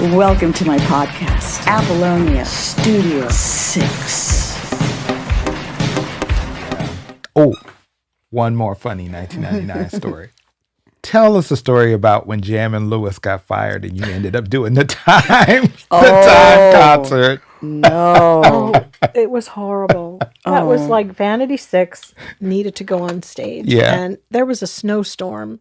Welcome to my podcast, Apollonia Studio 6. Oh, one more funny 1999 story. Tell us a story about when Jam and Lewis got fired and you ended up doing the Time concert. No. It was horrible. That was like Vanity 6 needed to go on stage. Yeah. And there was a snowstorm.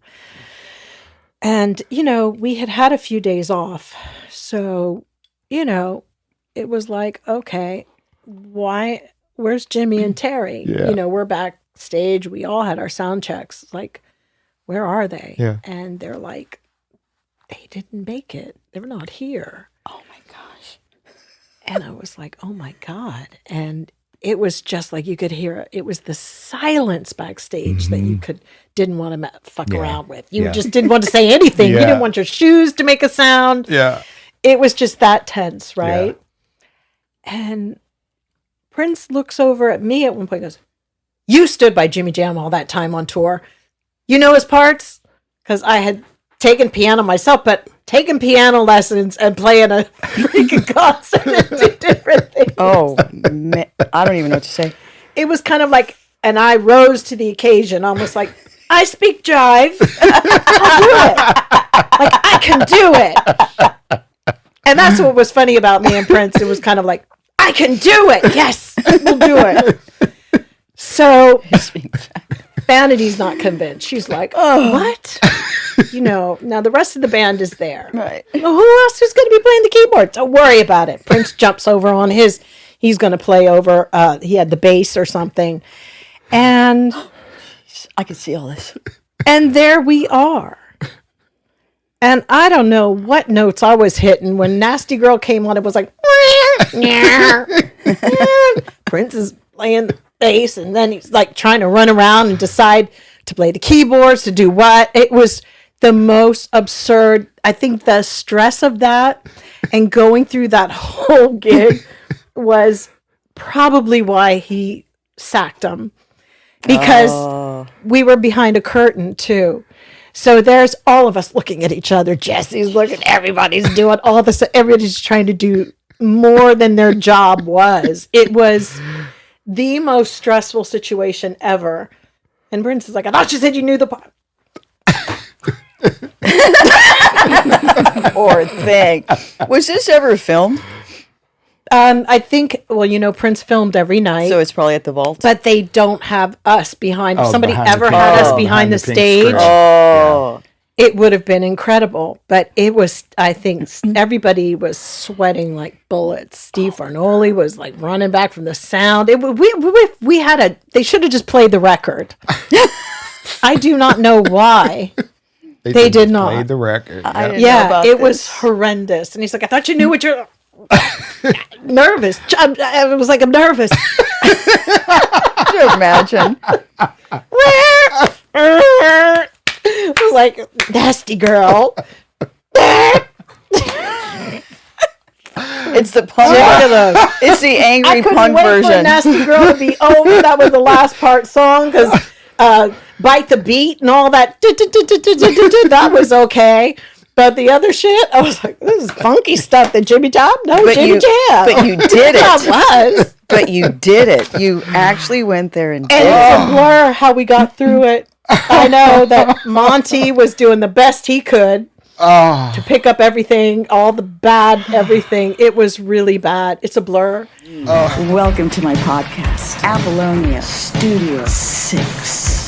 And, we had a few days off. So, it was like, okay, where's Jimmy and Terry? Yeah. We're backstage. We all had our sound checks. Like, where are they? Yeah. And they're like, they didn't make it. They're not here. Oh my gosh. And I was like, oh my God. And it was just like you could hear it. It was the silence backstage that you didn't want to fuck around with. You just didn't want to say anything. You didn't want your shoes to make a sound. Yeah. It was just that tense, right? Yeah. And Prince looks over at me at one point and goes, you stood by Jimmy Jam all that time on tour. You know his parts? Because I had taken piano myself, but taking piano lessons and playing a freaking concert are two different things. Oh, man, I don't even know what to say. It was kind of like, and I rose to the occasion, almost like, I speak jive. I'll do it. Like, I can do it. And that's what was funny about me and Prince. It was kind of like, I can do it. Yes, we'll do it. So Vanity's not convinced. She's like, oh, what? Now the rest of the band is there. Right. Well, who else is going to be playing the keyboard? Don't worry about it. Prince jumps over on he's going to play over, he had the bass or something. And I can see all this. And there we are. And I don't know what notes I was hitting when Nasty Girl came on. It was like, Prince is playing the bass, and then he's like trying to run around and decide to play the keyboards, to do what. It was the most absurd. I think the stress of that and going through that whole gig was probably why he sacked him. Because we were behind a curtain too. So there's all of us looking at each other. Jesse's looking, everybody's doing all this. Everybody's trying to do more than their job was. It was the most stressful situation ever. And Prince is like, I thought you said you knew the part. Poor thing. Was this ever filmed? I think, Prince filmed every night. So it's probably at the vault. But they don't have us behind. If somebody behind ever the had us pink behind the screen. stage, Oh. it would have been incredible. But it was, I think, everybody was sweating like bullets. Steve Farnoli was like running back from the sound. We had they should have just played the record. I do not know why. They did not play the record. I didn't know Yeah, about it this. was horrendous. And he's like, I thought you knew what you're... nervous. I was like, I'm nervous. Could you imagine? It was like, nasty girl. It's the punk. It's the angry I couldn't punk wait for version. nasty girl to be over. That was the last part song because bite the beat and all that. That was okay. But the other shit, I was like, this is funky stuff that Jimmy Jam. No, But Jimmy Jam. But you did it. That was. But you did it. You actually went there and did And it. it's a blur how we got through it. I know that Monty was doing the best he could to pick up everything, all the bad everything. It was really bad. It's a blur. Welcome to my podcast, Apollonia Studio 6.